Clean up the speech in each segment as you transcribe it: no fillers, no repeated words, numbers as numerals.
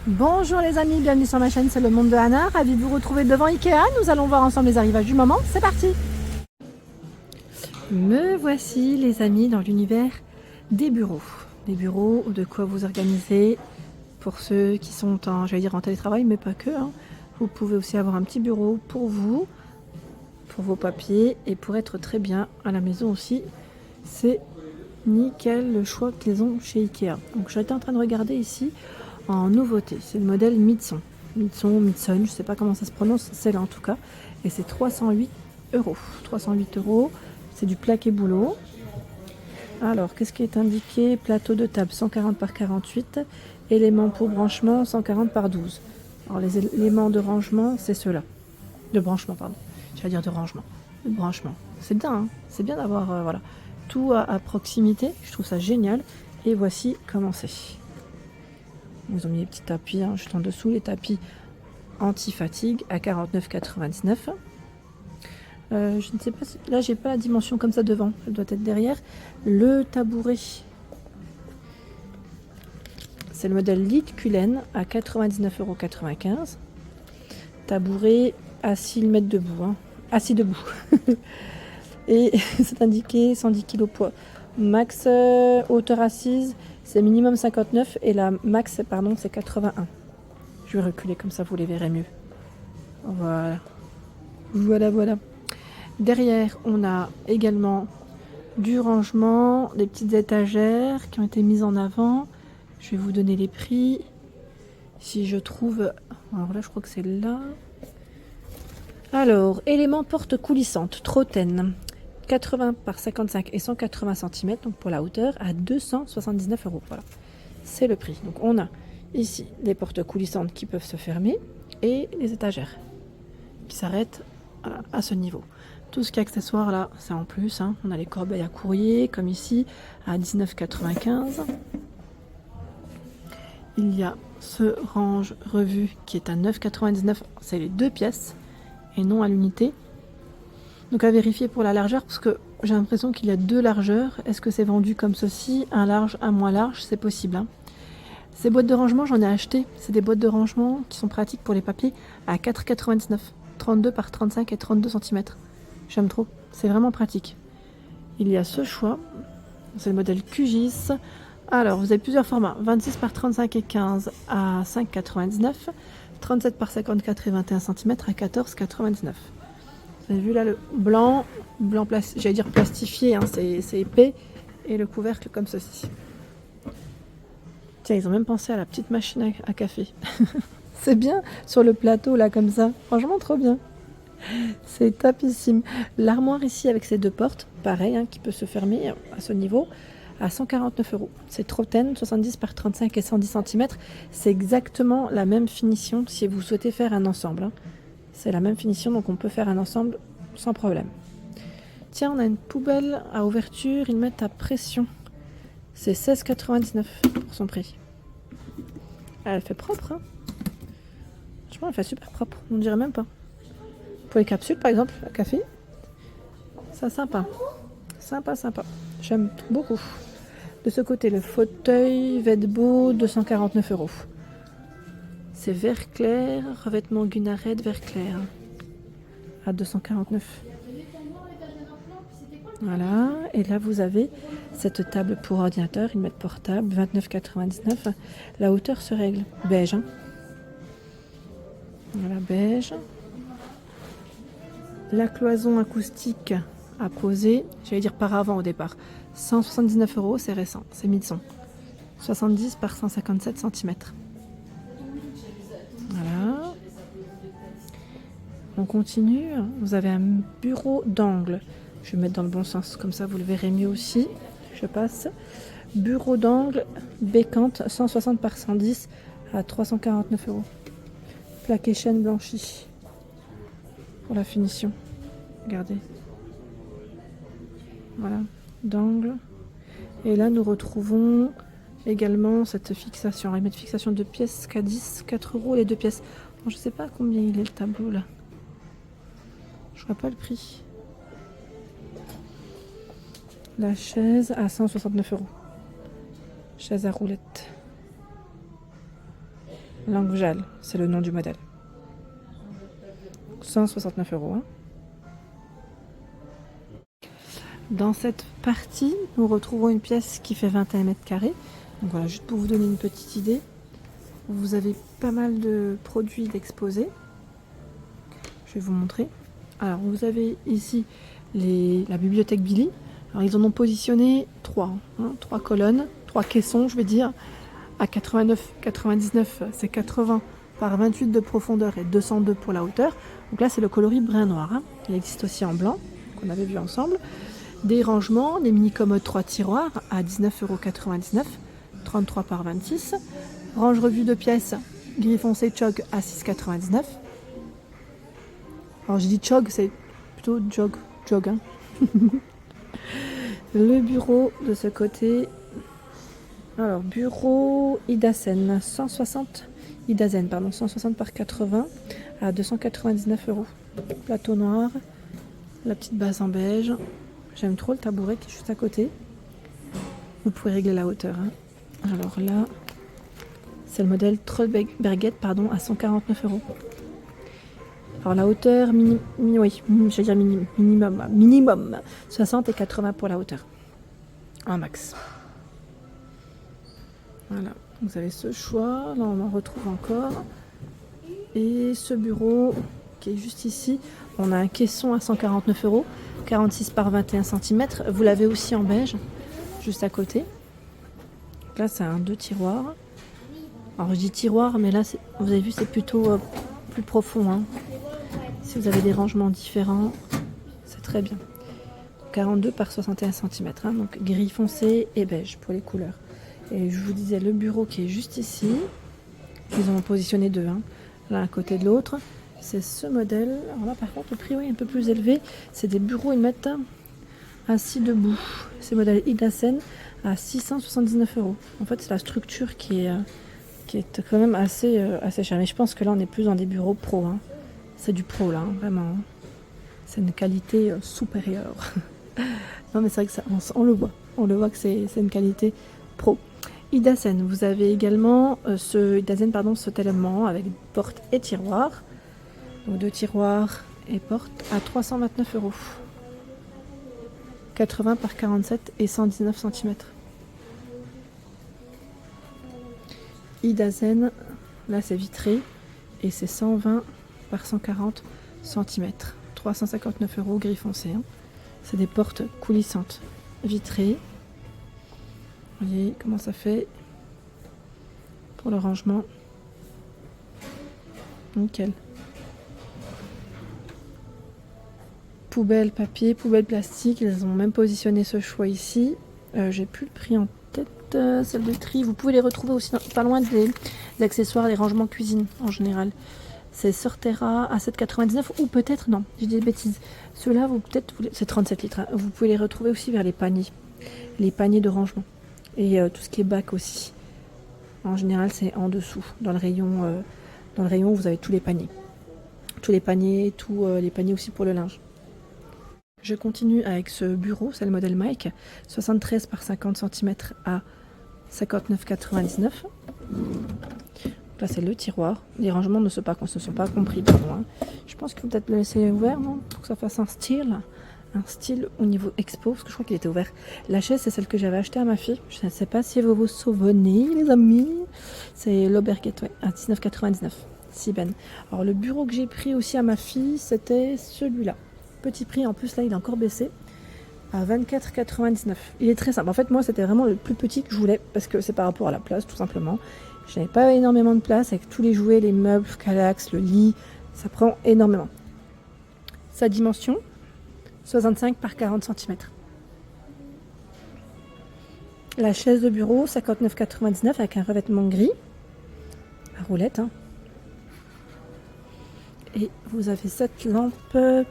Bonjour les amis, bienvenue sur ma chaîne, c'est le monde de Anna. Ravi de vous retrouver devant Ikea. Nous allons voir ensemble les arrivages du moment. C'est parti. Me voici les amis dans l'univers des bureaux. Des bureaux, de quoi vous organiser pour ceux qui sont en, j'allais dire en télétravail, mais pas que. Vous pouvez aussi avoir un petit bureau pour vous, pour vos papiers et pour être très bien à la maison aussi. C'est nickel le choix qu'ils ont chez Ikea. Donc j'étais en train de regarder ici en nouveauté. C'est le modèle Mitson. Mitson, je ne sais pas comment ça se prononce, c'est là en tout cas. Et c'est 308 euros. 308 euros, c'est du plaqué boulot. Alors, qu'est-ce qui est indiqué? Plateau de table 140 par 48, éléments pour branchement 140 par 12. Alors les éléments de rangement, c'est ceux-là. De branchement, pardon. J'allais dire de rangement. De branchement. C'est bien, hein, c'est bien d'avoir voilà, tout à proximité. Je trouve ça génial. Et voici comment c'est. Ils ont mis les petits tapis, hein, juste en dessous, les tapis anti-fatigue à 49,99. Je ne sais pas si... Là, j'ai pas la dimension comme ça devant. Elle doit être derrière. Le tabouret, c'est le modèle Litkulen à 99,95 €. Tabouret assis, le mettre debout. Hein. Assis debout. Et c'est indiqué 110 kg poids. Max hauteur assise, c'est minimum 59 et la max, pardon, c'est 81. Je vais reculer comme ça, vous les verrez mieux. Voilà. Voilà. Derrière, on a également du rangement, des petites étagères qui ont été mises en avant. Je vais vous donner les prix. Si je trouve... Alors là, je crois que c'est là. Alors, éléments porte coulissante, Trotten. 80 par 55 et 180 cm, donc pour la hauteur, à 279 €. Voilà, c'est le prix. Donc on a ici les portes coulissantes qui peuvent se fermer et les étagères qui s'arrêtent à ce niveau. Tout ce qui est accessoire là, c'est en plus. Hein. On a les corbeilles à courrier, comme ici, à 19,95 €. Il y a ce range revue qui est à 9,99 €. C'est les 2 pièces et non à l'unité. Donc à vérifier pour la largeur, parce que j'ai l'impression qu'il y a 2 largeurs. Est-ce que c'est vendu comme ceci, un large, un moins large? C'est possible. Hein. Ces boîtes de rangement, j'en ai acheté. C'est des boîtes de rangement qui sont pratiques pour les papiers à 4,99 €. 32 par 35 et 32 cm. J'aime trop. C'est vraiment pratique. Il y a ce choix. C'est le modèle QGIS. Alors, vous avez plusieurs formats. 26 par 35 et 15 à 5,99 €. 37 par 54 et 21 cm à 14,99 €. Vous avez vu là le blanc j'allais dire plastifié, hein, c'est épais, et le couvercle comme ceci. Tiens, ils ont même pensé à la petite machine à café. C'est bien sur le plateau là comme ça, franchement trop bien. C'est topissime. L'armoire ici avec ses 2 portes, pareil, hein, qui peut se fermer à ce niveau, à 149 €. C'est Trotten, 70 par 35 et 110 cm. C'est exactement la même finition si vous souhaitez faire un ensemble. Hein. C'est la même finition, donc on peut faire un ensemble sans problème. Tiens, on a une poubelle à ouverture, ils mettent à pression. C'est 16,99 € pour son prix. Elle fait propre, hein. Franchement, elle fait super propre, on dirait même pas. Pour les capsules, par exemple, à café, ça sympa. Sympa. J'aime beaucoup. De ce côté, le fauteuil Vedbo, 249 €. C'est vert clair, revêtement Gunared vert clair. À 249 €. Voilà, et là vous avez cette table pour ordinateur, ils mettent portable, 29,99 €. La hauteur se règle, beige. Hein. Voilà, beige. La cloison acoustique à poser, j'allais dire par avant au départ, 179 €, c'est récent, c'est Mitson. 70 par 157 cm. Voilà. On continue, vous avez un bureau d'angle. Je vais mettre dans le bon sens, comme ça vous le verrez mieux aussi. Je passe. Bureau d'angle Bécante, 160 par 110 à 349 €. Plaqué chêne blanchi. Pour la finition. Regardez. Voilà, d'angle. Et là nous retrouvons également cette fixation. Ils mettent fixation de pièces qu'à 10, 4 € les 2 pièces. Bon, je ne sais pas combien il est le tableau là. Je vois pas le prix. La chaise à 169 €. Chaise à roulettes. Langjal, c'est le nom du modèle. 169 €. Hein. Dans cette partie, nous retrouvons une pièce qui fait 21 mètres carrés. Donc voilà, juste pour vous donner une petite idée. Vous avez pas mal de produits d'exposés. Je vais vous montrer. Alors, vous avez ici la bibliothèque Billy. Alors, ils en ont positionné 3. Hein, 3 colonnes, 3 caissons, je vais dire. À 89,99, c'est 80 par 28 de profondeur et 202 pour la hauteur. Donc là, c'est le coloris brun noir. Hein. Il existe aussi en blanc, qu'on avait vu ensemble. Des rangements, des mini-commodes 3 tiroirs à 19,99 €, 33 par 26. Range revue de pièces, gris foncé Chog à 6,99 €. Alors je dis Chog, c'est plutôt jog. Hein. Le bureau de ce côté. Alors, bureau Idasen, 160 par 80 à 299 €. Plateau noir, la petite base en beige. J'aime trop le tabouret qui est juste à côté. Vous pouvez régler la hauteur. Hein. Alors là, c'est le modèle Trollberget, à 149 €. Alors la hauteur, minimum 60 et 80 pour la hauteur. Un max. Voilà, vous avez ce choix. Là, on en retrouve encore. Et ce bureau qui est juste ici, on a un caisson à 149 €, 46 par 21 cm. Vous l'avez aussi en beige, juste à côté. Donc là, c'est un 2 tiroirs. Alors, je dis tiroir, mais là, vous avez vu, c'est plutôt plus profond. Hein. Si vous avez des rangements différents, c'est très bien. 42 par 61 cm. Hein, donc, gris foncé et beige pour les couleurs. Et je vous disais, le bureau qui est juste ici, ils ont positionné 2, hein, l'un à côté de l'autre. C'est ce modèle. Alors là, par contre, le prix est un peu plus élevé. C'est des bureaux, ils mettent assis debout. C'est modèle Idasen à 679 €. En fait, c'est la structure qui est quand même assez chère. Mais je pense que là, on est plus dans des bureaux pro. Hein. C'est du pro, là, hein, vraiment. C'est une qualité supérieure. Non, mais c'est vrai que ça, on le voit. On le voit que c'est une qualité pro. Idasen, vous avez également cet élément avec porte et tiroir. Donc 2 tiroirs et porte à 329 €. 80 par 47 et 119 cm. Idasen, là c'est vitré et c'est 120 par 140 cm. 359 €, gris foncé. Hein. C'est des portes coulissantes vitrées. Vous voyez comment ça fait pour le rangement. Nickel. Poubelle papier, poubelle plastique, ils ont même positionné ce choix ici. J'ai plus le prix en tête, celle de tri. Vous pouvez les retrouver aussi pas loin des accessoires, des rangements cuisine en général. C'est Sortera à 7,99 ou peut-être non, j'ai des bêtises. Ceux-là, c'est 37 litres. Hein. Vous pouvez les retrouver aussi vers les paniers de rangement et tout ce qui est bac aussi. En général, c'est en dessous, dans le rayon où vous avez tous les paniers, les paniers aussi pour le linge. Je continue avec ce bureau, c'est le modèle Mike, 73 par 50 cm à 59,99 €. Là, c'est le tiroir. Les rangements ne se sont pas compris. Pardon, hein. Je pense qu'il faut peut-être le laisser ouvert, non, pour que ça fasse un style au niveau expo, parce que je crois qu'il était ouvert. La chaise, c'est celle que j'avais achetée à ma fille. Je ne sais pas si vous vous souvenez, les amis. C'est l'Oberget, ouais, à 19,99 €. Siben. Alors, le bureau que j'ai pris aussi à ma fille, c'était celui-là. Petit prix, en plus, là, il a encore baissé à 24,99 €. Il est très simple. En fait, moi, c'était vraiment le plus petit que je voulais, parce que c'est par rapport à la place, tout simplement. Je n'avais pas énormément de place avec tous les jouets, les meubles, Calax, le lit. Ça prend énormément. Sa dimension, 65 par 40 cm. La chaise de bureau, 59,99 € avec un revêtement gris. À roulette. Hein. Et vous avez cette lampe,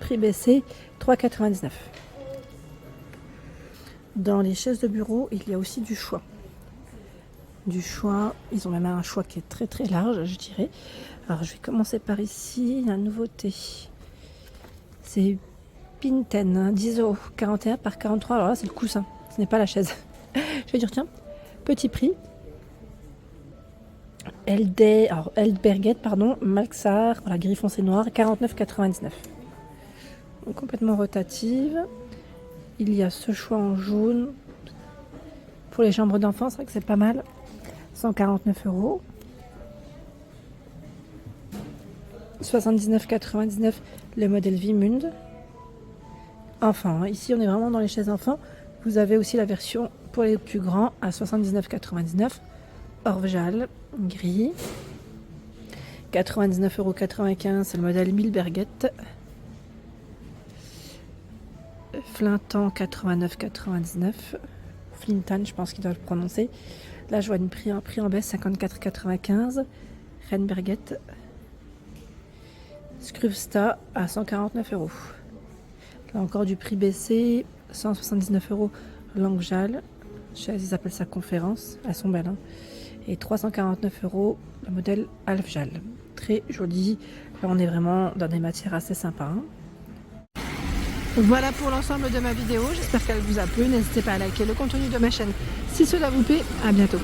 prix baissé, 3,99 €. Dans les chaises de bureau, il y a aussi du choix. Ils ont même un choix qui est très très large, je dirais. Alors je vais commencer par ici, la nouveauté. C'est Pinten, hein, 10 €, 41 par 43. Alors là, c'est le coussin, ce n'est pas la chaise. Je vais dire, tiens, petit prix. Eldberget, pardon, Malxar, voilà, gris foncé noir, 49,99. Donc, complètement rotative. Il y a ce choix en jaune. Pour les chambres d'enfants, c'est vrai que c'est pas mal. 149 €. 79,99 le modèle Vimund. Enfin, ici on est vraiment dans les chaises enfants. Vous avez aussi la version pour les plus grands à 79,99 €. Orvjal, gris. 99,95 €, c'est le modèle Milberget. Flintan, 89,99 €. Flintan, je pense qu'il doit le prononcer. Là, je vois un prix en baisse, 54,95 €. Renberget. Skruvsta à 149 €. Là encore du prix baissé, 179 € Langjal. Ils appellent ça conférence, elles sont belles. Hein. Et 349 € le modèle Alfjal. Très joli. Là, on est vraiment dans des matières assez sympas. Hein. Voilà pour l'ensemble de ma vidéo. J'espère qu'elle vous a plu. N'hésitez pas à liker le contenu de ma chaîne si cela vous plaît. À bientôt.